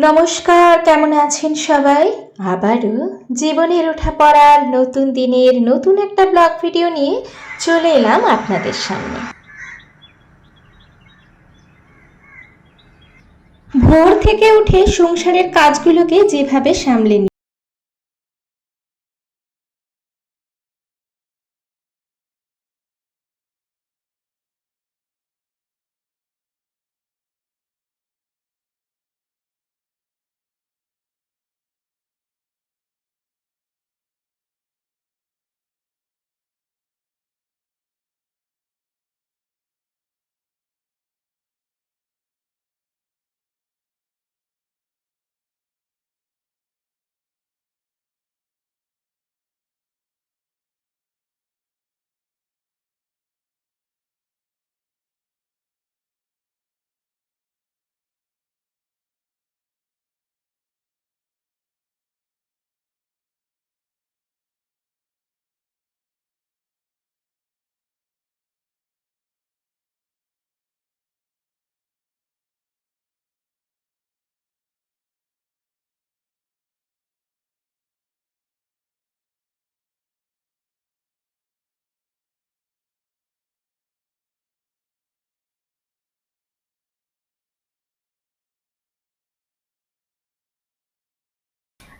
নমস্কার, কেমন আছেন সবাই? আবারও জীবনের ওঠা পড়ার নতুন দিনের নতুন একটা ব্লগ ভিডিও নিয়ে চলে এলাম আপনাদের সামনে। ভোর থেকে উঠে সংসারের কাজগুলোকে যেভাবে সামলে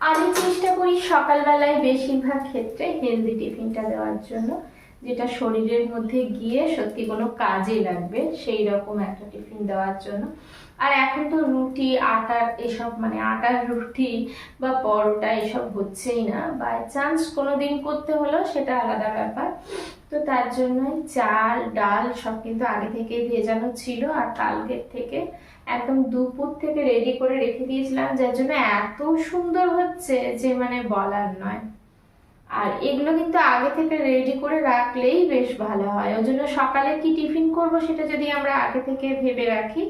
আমি চেষ্টা করি সকালবেলায় বেশিরভাগ ক্ষেত্রে হেলদি টিফিনটা দেওয়ার জন্য, যেটা শরীরের মধ্যে গিয়ে সত্যি কোনো কাজে লাগবে সেই রকম একটা টিফিন দেওয়ার জন্য। আর এখন তো রুটি আটার এসব মানে আটার রুটি বা পরোটা এসব হচ্ছেই না, বাই চান্স কোনোদিন করতে হলো সেটা আলাদা ব্যাপার। তো তার জন্য চাল ডাল সব কিন্তু আগে থেকেই ভেজানো ছিল, আর কালকের থেকে একদম দুপুর থেকে রেডি করে রেখে দিয়েছিলাম, যার জন্য এত সুন্দর হচ্ছে যে মানে বলার নয়। আর এগুলো কিন্তু আগে থেকে রেডি করে রাখলেই বেশ ভালো হয়। ওই জন্য সকালে কি টিফিন করব সেটা যদি আমরা আগে থেকে ভেবে রাখি,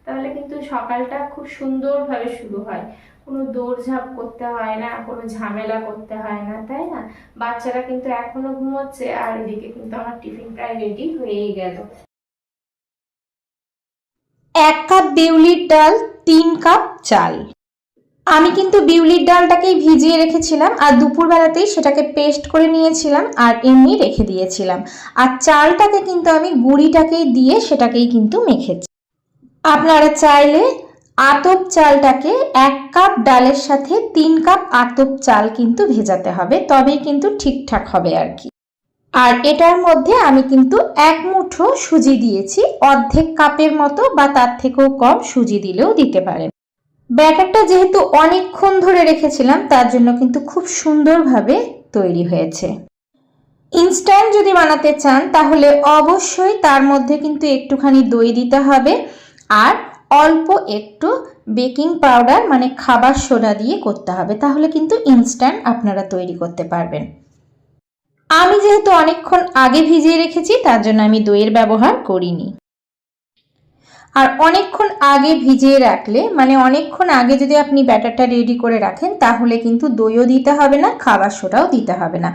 তাহলে কিন্তু সকালটা খুব সুন্দরভাবে শুরু হয়। কোনো দৌড়ঝাঁপ করতে হয় না, কোনো ঝামেলা করতে হয় না, তাই না? বাচ্চারা কিন্তু এখনো ঘুমোচ্ছে, আর এদিকে কিন্তু আমার টিফিন প্রায় রেডি হয়েই গেল। 1 কাপ বিউলির ডাল, 3 কাপ চাল। আমি কিন্তু বিউলির ডালটাকেই ভিজিয়ে রেখেছিলাম, আর দুপুরবেলাতেই সেটাকে পেস্ট করে নিয়েছিলাম আর এমনি রেখে দিয়েছিলাম। আর চালটাকে কিন্তু আমি গুঁড়িটাকেই দিয়ে সেটাকেই কিন্তু মেখেছি। আপনারা চাইলে আতপ চালটাকে 1 কাপ ডালের সাথে 3 কাপ আতপ চাল কিন্তু ভেজাতে হবে, তবেই কিন্তু ঠিকঠাক হবে আর কি। আর এটার মধ্যে আমি কিন্তু 1 মুঠো সুজি দিয়েছি, অর্ধেক কাপের মতো বা তার থেকেও কম সুজি দিলেও দিতে পারেন। ব্যাটারটা যেহেতু অনেকক্ষণ ধরে রেখেছিলাম, তার জন্য কিন্তু খুব সুন্দরভাবে তৈরি হয়েছে। ইনস্ট্যান্ট যদি বানাতে চান তাহলে অবশ্যই তার মধ্যে কিন্তু একটুখানি দই দিতে হবে, আর অল্প একটু বেকিং পাউডার মানে খাবার সোডা দিয়ে করতে হবে, তাহলে কিন্তু ইনস্ট্যান্ট আপনারা তৈরি করতে পারবেন। আমি যেহেতু অনেকক্ষণ আগে ভিজিয়ে রেখেছি, তার জন্য আমি দইয়ের ব্যবহার করিনি। আর অনেকক্ষণ আগে ভিজিয়ে রাখলে মানে অনেকক্ষণ আগে যদি আপনি ব্যাটারটা রেডি করে রাখেন, তাহলে কিন্তু দইও দিতে হবে না, খাবার সোডাও দিতে হবে না।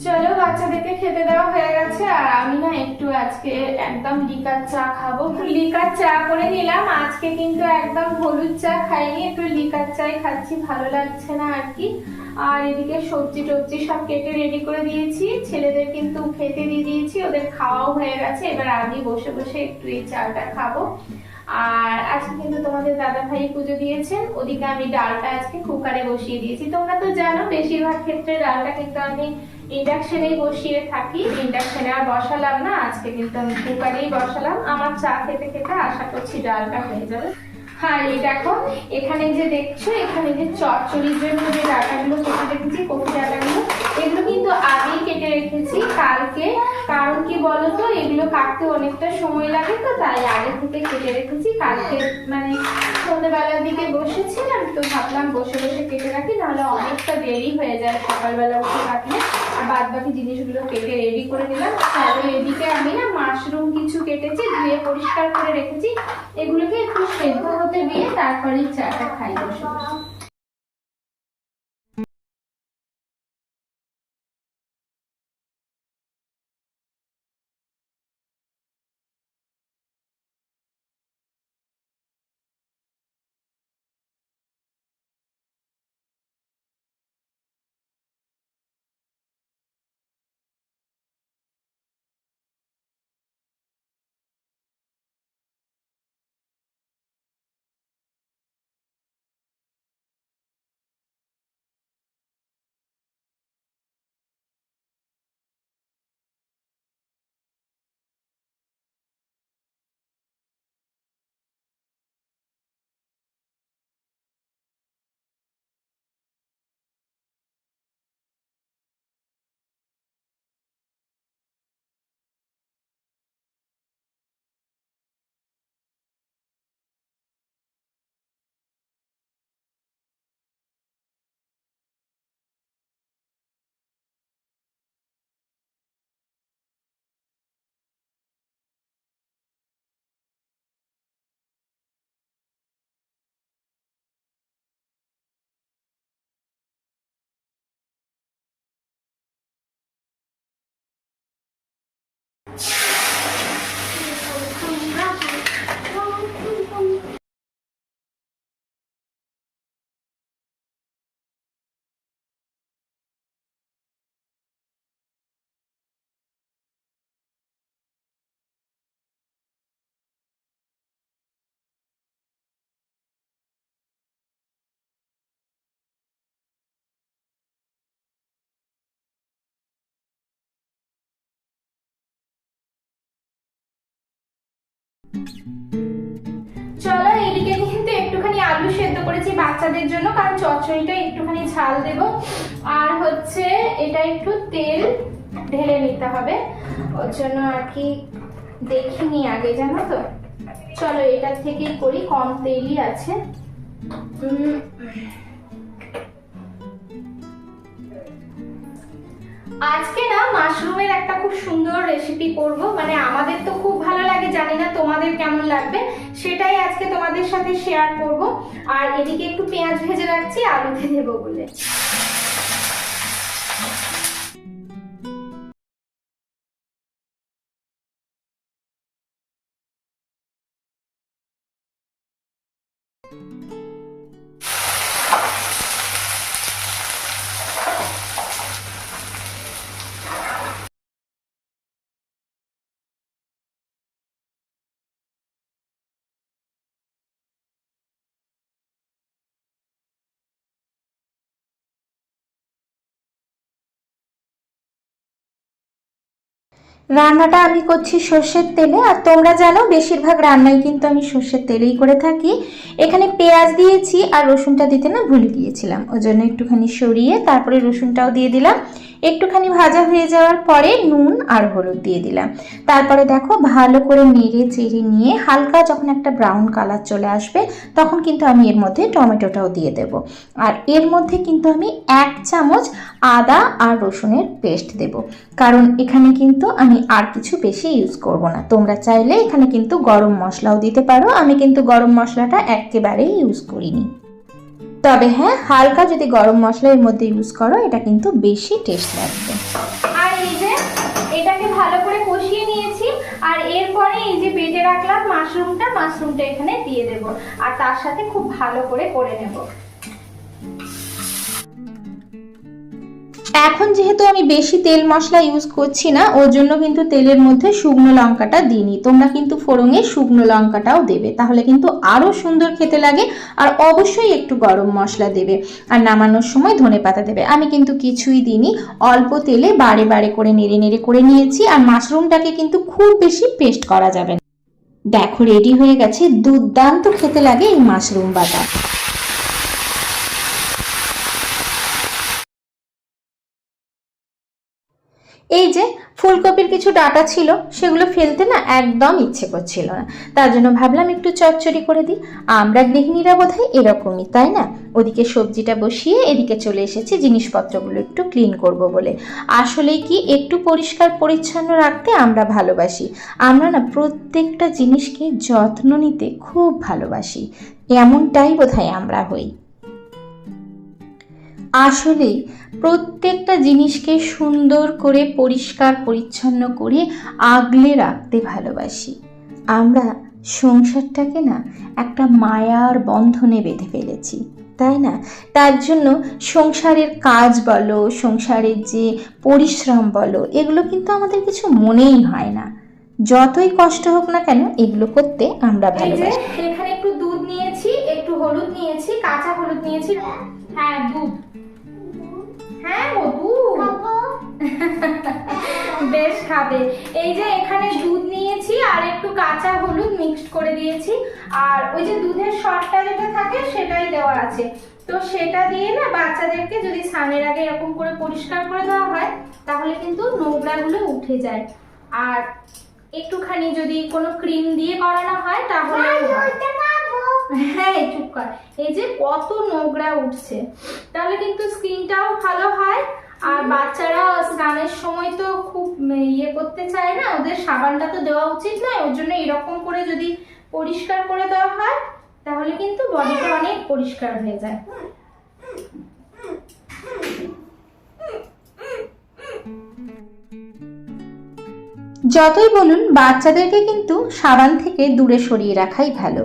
চলো, বাচ্চাদেরকে খেতে দেওয়া হয়ে গেছে, আর আমি না একটু আজকে একদম লিকার চা খাবো। লিকার চা করে নিলাম আজকে, কিন্তু একদম হলুদ চা খাইনি, একটু লিকার চাই খাচ্ছি, ভালো লাগছে না আর কি। আর এদিকে সবজি টবজি সব কেটে রেডি করে দিয়েছি, ছেলেদের কিন্তু খেতে দিয়ে দিয়েছি, ওদের খাওয়াও হয়ে গেছে। এবার আমি বসে বসে একটু এই চাটা খাবো। আর আজকে কিন্তু তোমাদের দাদা ভাই পুজো দিয়েছেন, ওদিকে আমি ডালটা আজকে কুকারে বসিয়ে দিয়েছি। তোমরা তো জানো বেশিরভাগ ক্ষেত্রে ডালটা কিন্তু আমি ইন্ডাকশনেই বসিয়ে থাকি, ইন্ডাকশনে আর বসালাম না, আজকে কিন্তু আমি কুকারেই বসালাম। আমার চা খেতে খেতে আশা করছি ডালটা হয়ে যাবে। আর এই দেখো এখানে যে দেখছো, এখানে যে চচ্চড়ির জন্য যে ডাটাগুলো কেটে রেখেছি, কফি ডাটাগুলো, এগুলো কিন্তু আগেই কেটে রেখেছি কালকে। কারণ কি বলতো, এগুলো কাটতে অনেকটা সময় লাগে, তো তাই আগে থেকে কেটে রেখেছি। কালকে মানে সন্ধ্যেবেলার দিকে বসেছিলাম, তো ভাবলাম বসে বসে কেটে রাখি, নাহলে অনেকটা দেরি হয়ে যায় সকালবেলা উঠে কাটলে। আর বাদ বাকি জিনিসগুলো কেটে রেডি করে দিলাম। তাহলে এদিকে আমি না মাশরুম কিছু কেটেছি, ধুয়ে পরিষ্কার করে রেখেছি, এগুলোকে একটু সেদ্ধ হতে দিয়ে তারপরে চাটা খাই বসে বসে। চলো, এইদিকে কিন্তু একটুখানি আলু সেদ্ধ করেছি বাচ্চাদের জন্য, কারণ চচ্চড়িটা একটুখানি ঝাল দেব। আর হচ্ছে এটা একটু তেল ঢেলে নিতে হবে, ওর জন্য আর কি দেখিনি আগে, জানো তো। চলো এটা থেকেই করি, কম তেলই আছে। আজকে না মাশরুমের একটা খুব সুন্দর রেসিপি করব, মানে আমাদের তো খুব ভালো লাগে, জানি না তোমাদের কেমন লাগবে, সেটাই আজকে তোমাদের সাথে শেয়ার করব। আর এদিকে একটু পেঁয়াজ ভেজে রাখছি আলুতে দেবো বলে। রান্নাটা আমি করছি সর্ষের তেলে, আর তোমরা জানো বেশিরভাগ রান্নাই কিন্তু আমি সর্ষের তেলেই করে থাকি। এখানে পেঁয়াজ দিয়েছি, আর রসুনটা দিতে না ভুলে গিয়েছিলাম, ওই জন্য একটুখানি সরিয়ে তারপরে রসুনটাও দিয়ে দিলাম। একটুখানি ভাজা হয়ে যাওয়ার পরে নুন আর হলুদ দিয়ে দিলাম। তারপরে দেখো ভালো করে নেড়ে চেড়ে নিয়ে হালকা যখন একটা ব্রাউন কালার চলে আসবে, তখন কিন্তু আমি এর মধ্যে টমেটোটাও দিয়ে দেব। আর এর মধ্যে কিন্তু আমি 1 চামচ আদা আর রসুনের পেস্ট দেব, কারণ এখানে কিন্তু আমি আর কিছু বেশি ইউজ করব না। তোমরা চাইলে এখানে কিন্তু গরম মশলাও দিতে পারো, আমি কিন্তু গরম মশলাটা একেবারেই ইউজ করিনি। তবে হ্যাঁ, হালকা যদি গরম মশলা এর মধ্যে ইউজ করো, এটা কিন্তু বেশি টেস্ট লাগবে। আর এই যে এটাকে ভালো করে কষিয়ে নিয়েছি, আর এরপরে এই যে বেটে রাখলাম মাশরুমটা এখানে দিয়ে দেব, আর তার সাথে খুব ভালো করে নেব। এখন যেহেতু আমি বেশি তেল মশলা ইউজ করছি না, ওর জন্য কিন্তু তেলের মধ্যে শুকনো লঙ্কাটা দিইনি। তোমরা কিন্তু ফোড়নে শুকনো লঙ্কাটাও দেবে, তাহলে কিন্তু আরো সুন্দর খেতে লাগে। আর অবশ্যই একটু গরম মশলা দেবে, আর নামানোর সময় ধনেপাতা দেবে। আমি কিন্তু কিছুই দিইনি, অল্প তেলে বারে বারে করে নেড়ে নেড়ে করে নিয়েছি। আর মাশরুমটাকে কিন্তু খুব বেশি পেস্ট করা যাবে না। দেখো রেডি হয়ে গেছে, দুর্দান্ত খেতে লাগে এই মাশরুম বাটা। এই যে ফুলকপির কিছু ডাঁটা ছিল, সেগুলো ফেলতে না একদম ইচ্ছে করছিল না, তার জন্য ভাবলাম একটু চচ্চড়ি করে দিই। আমরা গৃহিণীরা বোধহয় এরকমই, তাই না? ওদিকে সবজিটা বসিয়ে এদিকে চলে এসেছি জিনিসপত্রগুলো একটু ক্লিন করব বলে। আসলে কি একটু পরিষ্কার পরিচ্ছন্ন রাখতে আমরা ভালোবাসি। আমরা না প্রত্যেকটা জিনিসকে যত্ন নিতে খুব ভালোবাসি, এমনটাই বোধহয় আমরা হই। আসলে প্রত্যেকটা জিনিসকে সুন্দর করে পরিষ্কার পরিচ্ছন্ন করে আগলে রাখতে ভালোবাসি। আমরা সংসারটাকে না একটা মায়ার বন্ধনে বেঁধে ফেলেছি, তাই না? তার জন্য সংসারের কাজ বলো, সংসারের যে পরিশ্রম বলো, এগুলো কিন্তু আমাদের কিছু মনেই হয় না। যতই কষ্ট হোক না কেন, এগুলো করতে আমরা ভালোবাসি। এখানে একটু দুধ নিয়েছি, একটু হলুদ নিয়েছি, কাঁচা হলুদ নিয়েছি। হ্যাঁ দুধ, হ্যাঁ ও দুধ বেশ খাবে। এই যে এখানে দুধ নিয়েছি আর একটু কাঁচা হলুদ মিক্সড করে দিয়েছি, আর ওই যে দুধের সরটা যেটা থাকে সেটাই দেওয়া আছে। তো সেটা দিয়ে না বাচ্চাদেরকে যদি স্নানের আগে এরকম করে পরিষ্কার করে দেওয়া হয়, তাহলে কিন্তু নোংরাগুলো উঠে যায়। আর একটুখানি যদি কোনো ক্রিম দিয়ে করানো হয় তাহলে হ্যাঁ চুপ কর, এই যে কত নোংরা উঠছে, তাহলে কিন্তু স্কিনটাও ভালো হয়। আর বাচ্চারা স্নানের সময় তো খুব ইয়ে করতে চায় না, ওদের সাবানটা তো দেওয়া উচিত নয়, ওর জন্য এরকম করে যদি পরিষ্কার করে দেওয়া হয় তাহলে কিন্তু বডিটা অনেক পরিষ্কার হয়ে যায়। যতই বলুন, বাচ্চাদেরকে কিন্তু সাবান থেকে দূরে সরিয়ে রাখাই ভালো।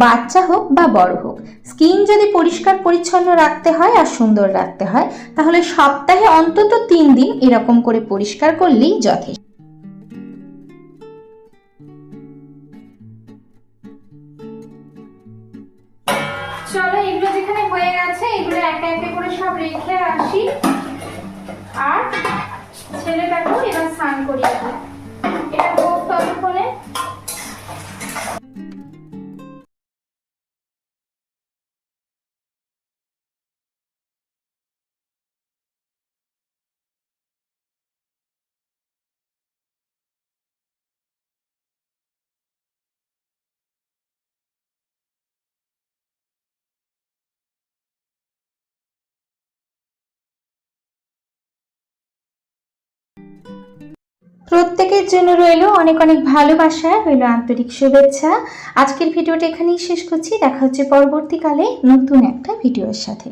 বাচ্চা হোক বা বড় হোক, স্কিন যদি পরিষ্কার পরিচ্ছন্ন রাখতে হয় আর সুন্দর রাখতে হয়, তাহলে সপ্তাহে অন্তত 3 দিন এরকম করে পরিষ্কার করলেই যথেষ্ট। চলো এগুলো যেখানে হয়ে গেছে, এগুলো একে একে করে সব রেখে আসি, আর ছেলেটাকেও এবার স্নান করিয়ে দেবো। এটা হোক ততক্ষণে। প্রত্যেকের জন্য রইল অনেক অনেক ভালোবাসা, রইল আন্তরিক শুভেচ্ছা। আজকের ভিডিওটা এখানেই শেষ করছি। দেখা হচ্ছে পরবর্তীকালে নতুন একটা ভিডিওর সাথে।